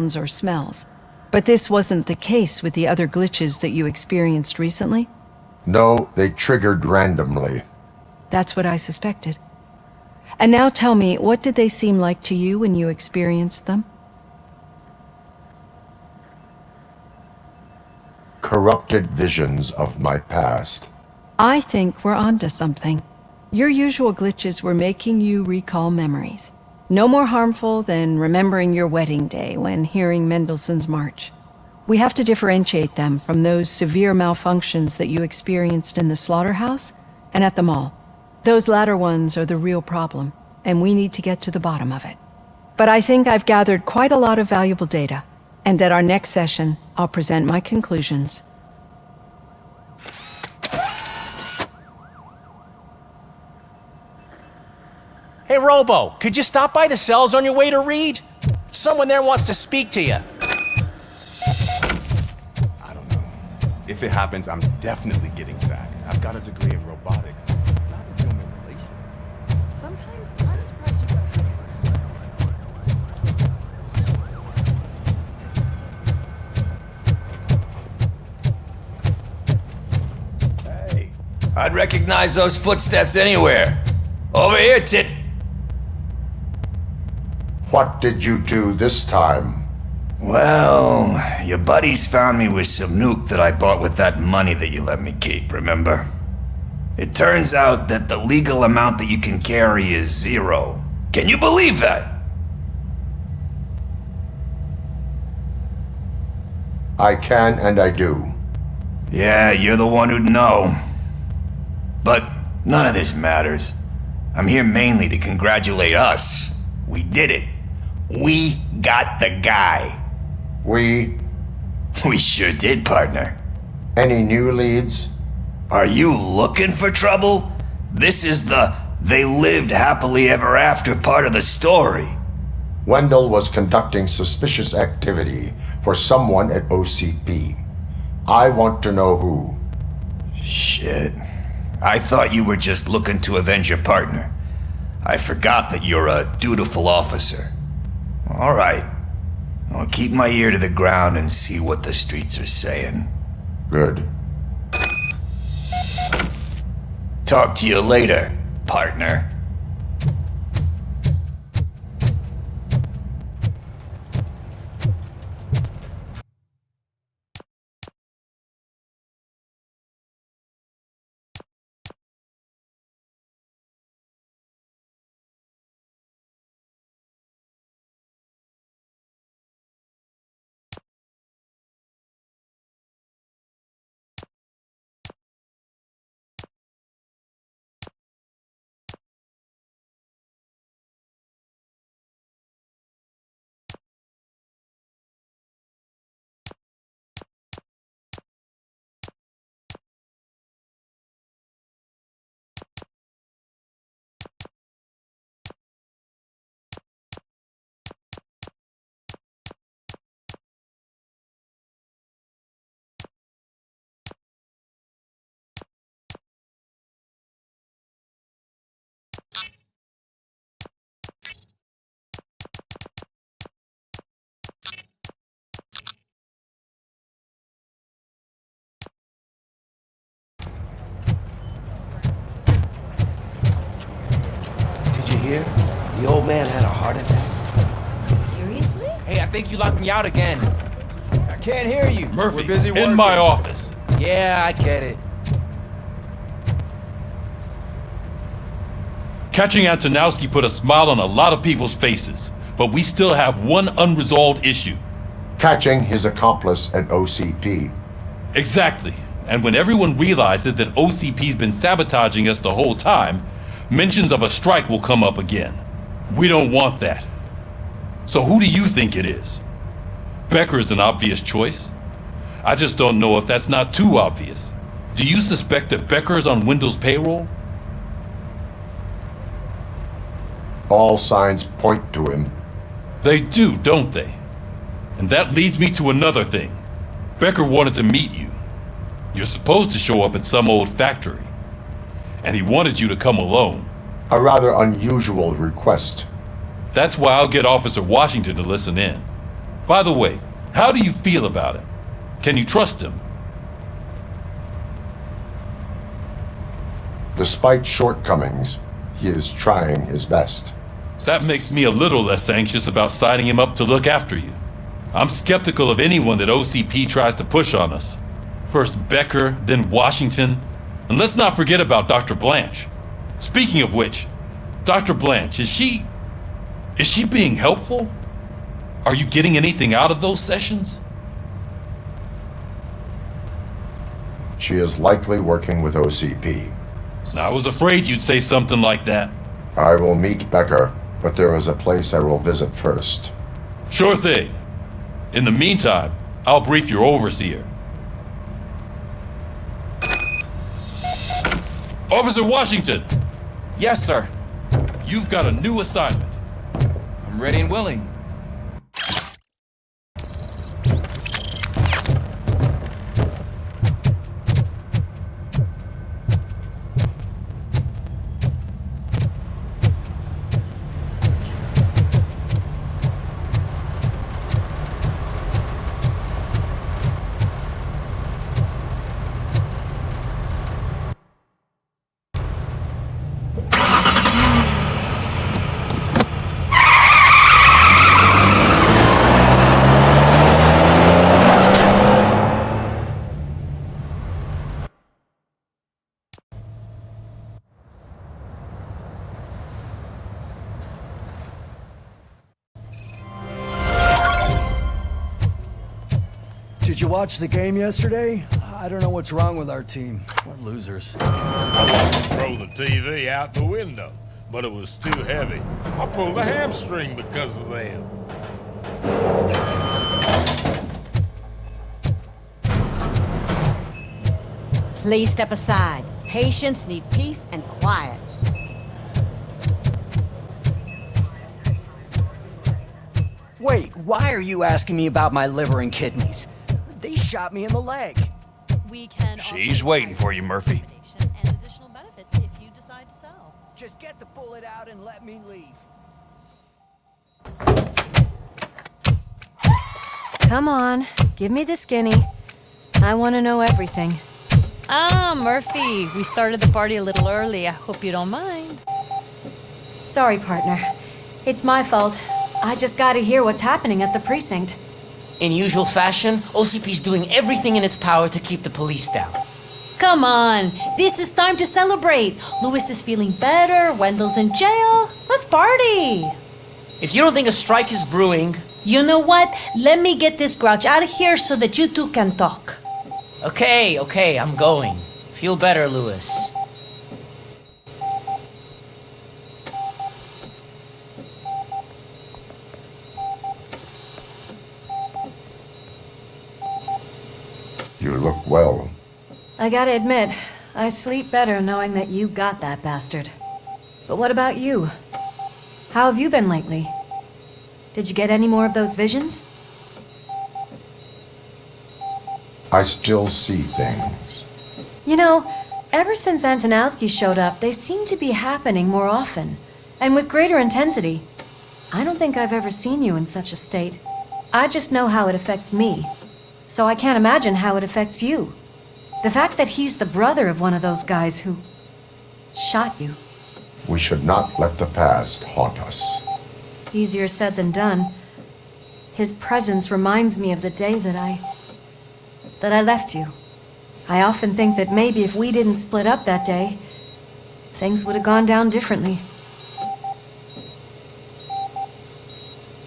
sounds or smells. But this wasn't the case with the other glitches that you experienced recently? No, they triggered randomly. That's what I suspected. And now tell me, what did they seem like to you when you experienced them? Corrupted visions of my past. I think we're onto something. Your usual glitches were making you recall memories. No more harmful than remembering your wedding day when hearing Mendelssohn's March. We have to differentiate them from those severe malfunctions that you experienced in the slaughterhouse and at the mall. Those latter ones are the real problem, and we need to get to the bottom of it. But I think I've gathered quite a lot of valuable data, and at our next session, I'll present my conclusions. Hey, Robo, could you stop by the cells on your way to Reed? Someone there wants to speak to you. I don't know. If it happens, I'm definitely getting sacked. I've got a degree in robotics, not in human relations. Sometimes I'm surprised you got this. Hey, I'd recognize those footsteps anywhere. Over here, Tit. What did you do this time? Well, your buddies found me with some nuke that I bought with that money that you let me keep, remember? It turns out that the legal amount that you can carry is 0. Can you believe that? I can and I do. Yeah, you're the one who'd know. But none of this matters. I'm here mainly to congratulate us. We did it. We got the guy. We sure did, partner. Any new leads? Are you looking for trouble? This is the they lived happily ever after part of the story. Wendell was conducting suspicious activity for someone at OCP. I want to know who. Shit. I thought you were just looking to avenge your partner. I forgot that you're a dutiful officer. All right. I'll keep my ear to the ground and see what the streets are saying. Good. Talk to you later, partner. Hear? The old man had a heart attack. Seriously? Hey, I think you locked me out again. I can't hear you. Murphy, we're busy working. in my office. Yeah, I get it. Catching Antonowski put a smile on a lot of people's faces, but we still have one unresolved issue. Catching his accomplice at OCP. Exactly. And when everyone realizes that OCP's been sabotaging us the whole time, mentions of a strike will come up again. We don't want that. So who do you think it is? Becker is an obvious choice. I just don't know if that's not too obvious. Do you suspect that Becker is on Wendell's payroll? All signs point to him. They do, don't they? And that leads me to another thing. Becker wanted to meet you. You're supposed to show up at some old factory. And he wanted you to come alone. A rather unusual request. That's why I'll get Officer Washington to listen in. By the way, how do you feel about him? Can you trust him? Despite shortcomings, he is trying his best. That makes me a little less anxious about signing him up to look after you. I'm skeptical of anyone that OCP tries to push on us. First Becker, then Washington. And let's not forget about Dr. Blanche. Speaking of which, Dr. Blanche, is she being helpful? Are you getting anything out of those sessions? She is likely working with OCP. I was afraid you'd say something like that. I will meet Becker, but there is a place I will visit first. Sure thing. In the meantime, I'll brief your overseer. Officer Washington, Yes, sir. you've got a new assignment. I'm ready and willing. Did you watch the game yesterday? I don't know what's wrong with our team. We're losers. I wanted to throw the TV out the window, but it was too heavy. I pulled a hamstring because of them. Please step aside. Patients need peace and quiet. Wait, why are you asking me about my liver and kidneys? They shot me in the leg. We can She's waiting for you, Murphy. And additional benefits if you decide to sell. Just get the bullet out and let me leave. Come on, give me the skinny. I want to know everything. Ah, Murphy, we started the party a little early. I hope you don't mind. Sorry, partner. It's my fault. I just gotta hear what's happening at the precinct. In usual fashion, OCP's doing everything in its power to keep the police down. Come on, this is time to celebrate. Louis is feeling better, Wendell's in jail. Let's party! If you don't think a strike is brewing... You know what? Let me get this grouch out of here so that you two can talk. Okay, I'm going. Feel better, Louis. You look well. I gotta admit, I sleep better knowing that you got that bastard. But what about you? How have you been lately? Did you get any more of those visions? I still see things. You know, ever since Antonowski showed up, they seem to be happening more often, and with greater intensity. I don't think I've ever seen you in such a state. I just know how it affects me, so I can't imagine how it affects you. The fact that he's the brother of one of those guys who shot you. We should not let the past haunt us. Easier said than done. His presence reminds me of the day that I left you. I often think that maybe if we didn't split up that day, things would have gone down differently.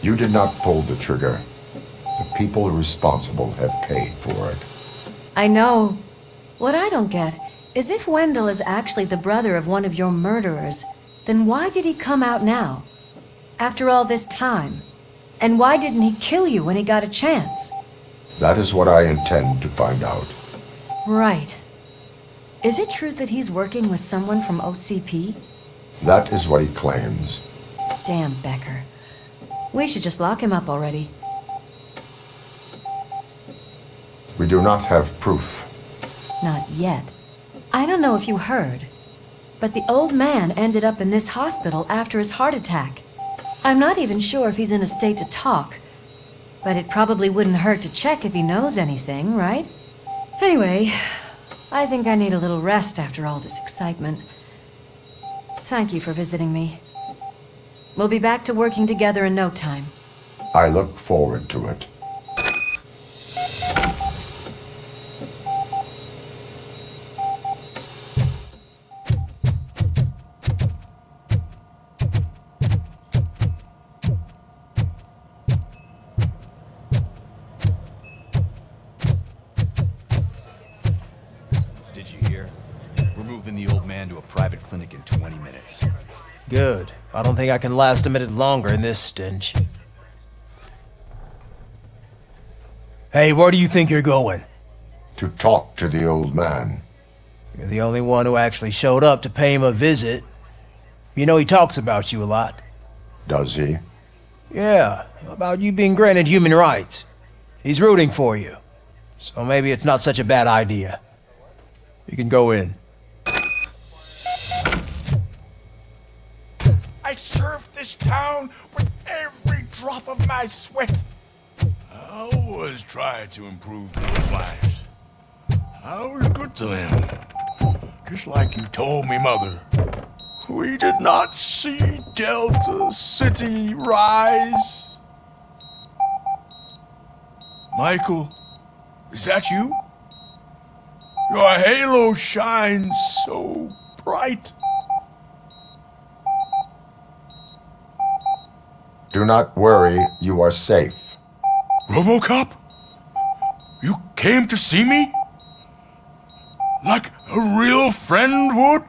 You did not pull the trigger. The people responsible have paid for it. I know. What I don't get is if Wendell is actually the brother of one of your murderers, then why did he come out now? After all this time? And why didn't he kill you when he got a chance? That is what I intend to find out. Right. Is it true that he's working with someone from OCP? That is what he claims. Damn Becker. We should just lock him up already. We do not have proof. Not yet. I don't know if you heard, but the old man ended up in this hospital after his heart attack. I'm not even sure if he's in a state to talk. But it probably wouldn't hurt to check if he knows anything, right? Anyway, I think I need a little rest after all this excitement. Thank you for visiting me. We'll be back to working together in no time. I look forward to it. Did you hear? We're moving the old man to a private clinic in 20 minutes. Good. I don't think I can last a minute longer in this stench. Hey, where do you think you're going? To talk to the old man. You're the only one who actually showed up to pay him a visit. You know he talks about you a lot. Does he? Yeah, about you being granted human rights. He's rooting for you. So maybe it's not such a bad idea. You can go in. I served this town with every drop of my sweat. I always tried to improve people's lives. I was good to them. Just like you told me, Mother. We did not see Delta City rise. Michael, is that you? Your halo shines so bright. Do not worry, you are safe. RoboCop? You came to see me? Like a real friend would?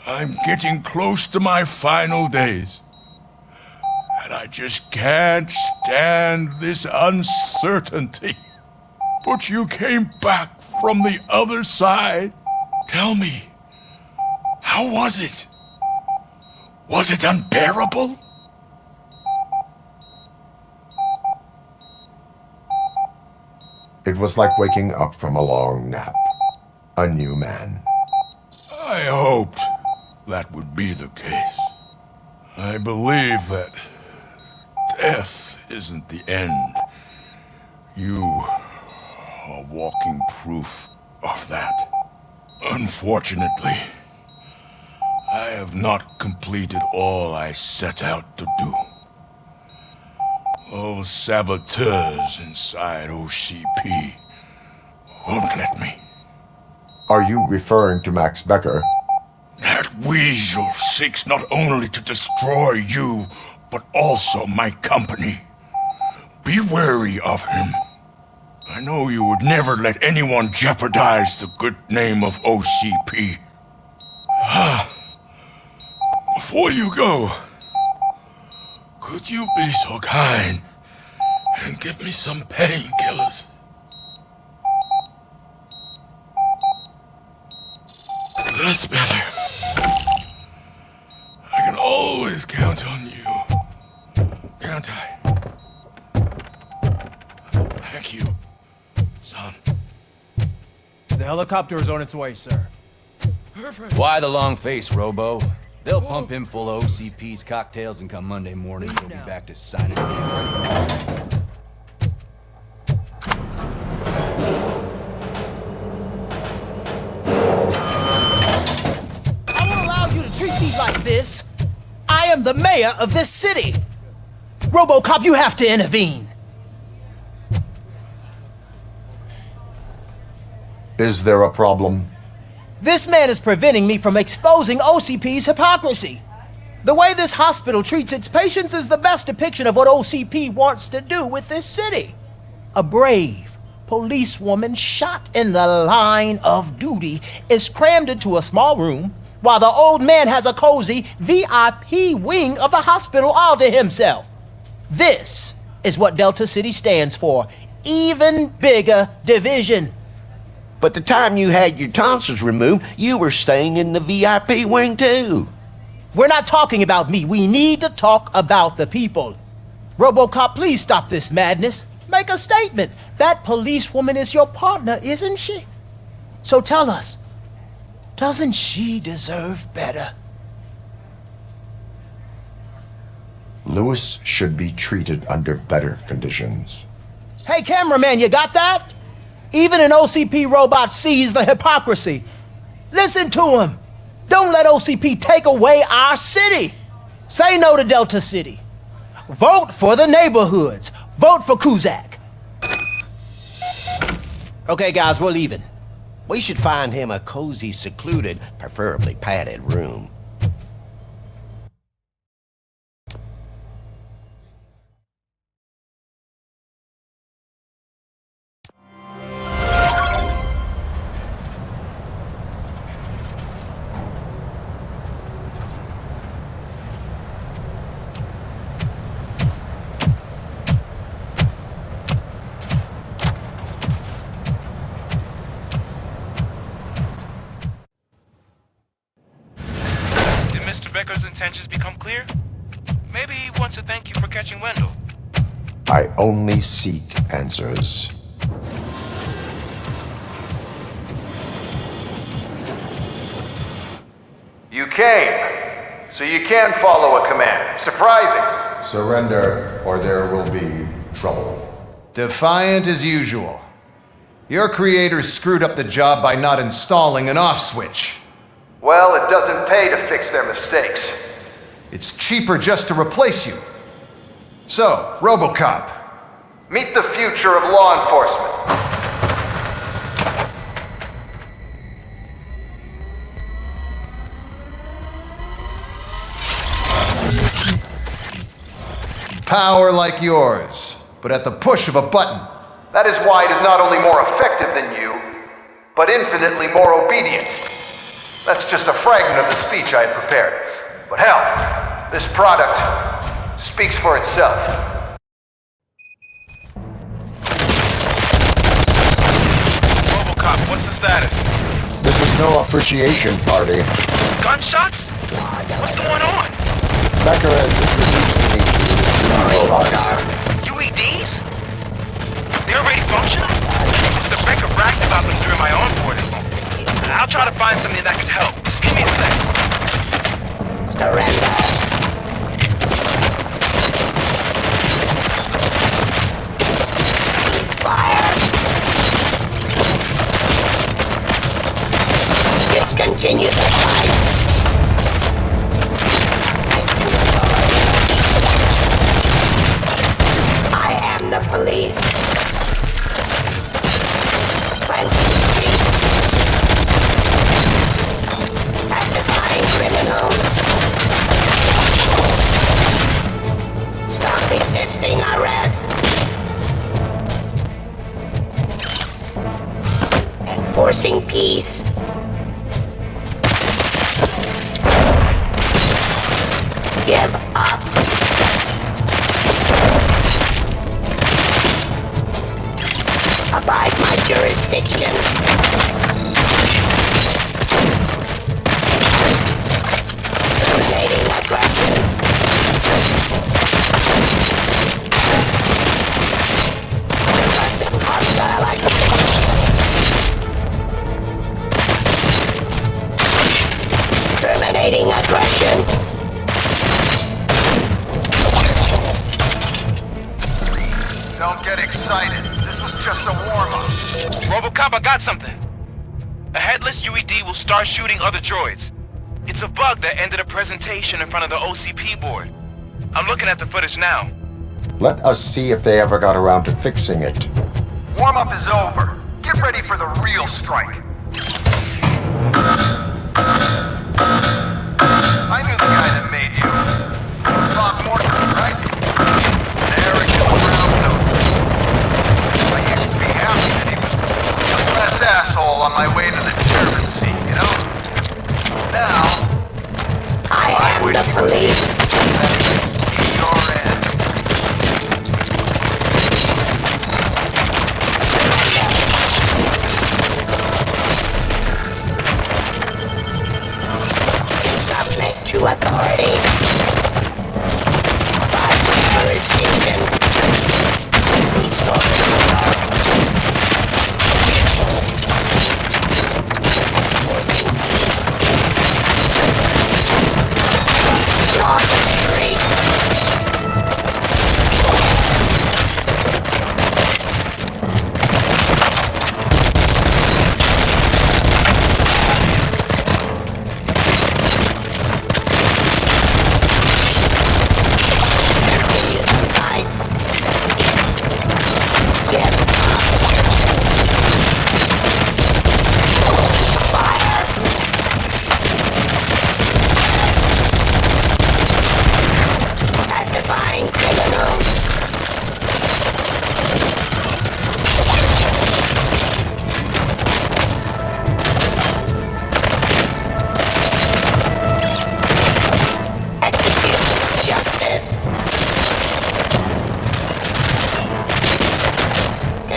I'm getting close to my final days. And I just can't stand this uncertainty. But you came back from the other side. Tell me, how was it? Was it unbearable? It was like waking up from a long nap. A new man. I hoped that would be the case. I believe that death isn't the end. You are walking proof of that. Unfortunately, I have not completed all I set out to do. Those saboteurs inside OCP won't let me. Are you referring to Max Becker? That weasel seeks not only to destroy you, but also my company. Be wary of him. I know you would never let anyone jeopardize the good name of OCP. Before you go, could you be so kind and give me some painkillers? That's better. I can always count on you. Can't I? Thank you, son. The helicopter is on its way, sir. Perfect. Why the long face, Robo? They'll pump him full of OCP's cocktails and come Monday morning he'll be back to signing the I won't allow you to treat me like this. I am the mayor of this city. RoboCop, you have to intervene. Is there a problem? This man is preventing me from exposing OCP's hypocrisy. The way this hospital treats its patients is the best depiction of what OCP wants to do with this city. A brave policewoman shot in the line of duty is crammed into a small room while the old man has a cozy VIP wing of the hospital all to himself. This is what Delta City stands for. Even bigger division. But the time you had your tonsils removed, you were staying in the VIP wing too. We're not talking about me. We need to talk about the people. RoboCop, please stop this madness. Make a statement. That policewoman is your partner, isn't she? So tell us, doesn't she deserve better? Lewis should be treated under better conditions. Hey, cameraman, you got that? Even an OCP robot sees the hypocrisy. Listen to him. Don't let OCP take away our city. Say no to Delta City. Vote for the neighborhoods. Vote for Kuzak. Okay, guys, we're leaving. We should find him a cozy, secluded, preferably padded room. Becker's intentions become clear? Maybe he wants to thank you for catching Wendell. I only seek answers. You came, so you can follow a command. Surprising. Surrender, or there will be trouble. Defiant as usual. Your creators screwed up the job by not installing an off switch. Well, it doesn't pay to fix their mistakes. It's cheaper just to replace you. So, RoboCop, meet the future of law enforcement. Power like yours, but at the push of a button. That is why it is not only more effective than you, but infinitely more obedient. That's just a fragment of the speech I had prepared. But hell, this product speaks for itself. RoboCop, what's the status? This is no appreciation party. Gunshots? What's going on? Becker has introduced me to robots. UEDs? They're already functional? Mr. Becker bragged about them during my onboarding. I'll try to find something that could help. Just give me a sec. Surrender. He's fired. Let's continue the fight. I am the police. Criminals. Stop resisting arrest. Enforcing peace. Give up. Abide my jurisdiction. Terminating aggression. Suppressing hostile activity. Terminating aggression. Don't get excited. This was just a warm-up. RoboCop, I got something. A headless UED will start shooting other droids. It's a bug that ended a presentation in front of the OCP board. I'm looking at the footage now. Let us see if they ever got around to fixing it. Warm-up is over. Get ready for the real strike. I knew the guy that made you. Bob Morton, right? An arrogant brown nose. I used to be happy that he was the less asshole on my way to the German seat, you know? Now, I am the police. See your end.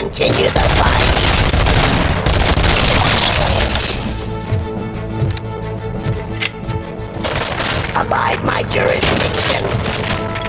continue the fight. Abide my jurisdiction.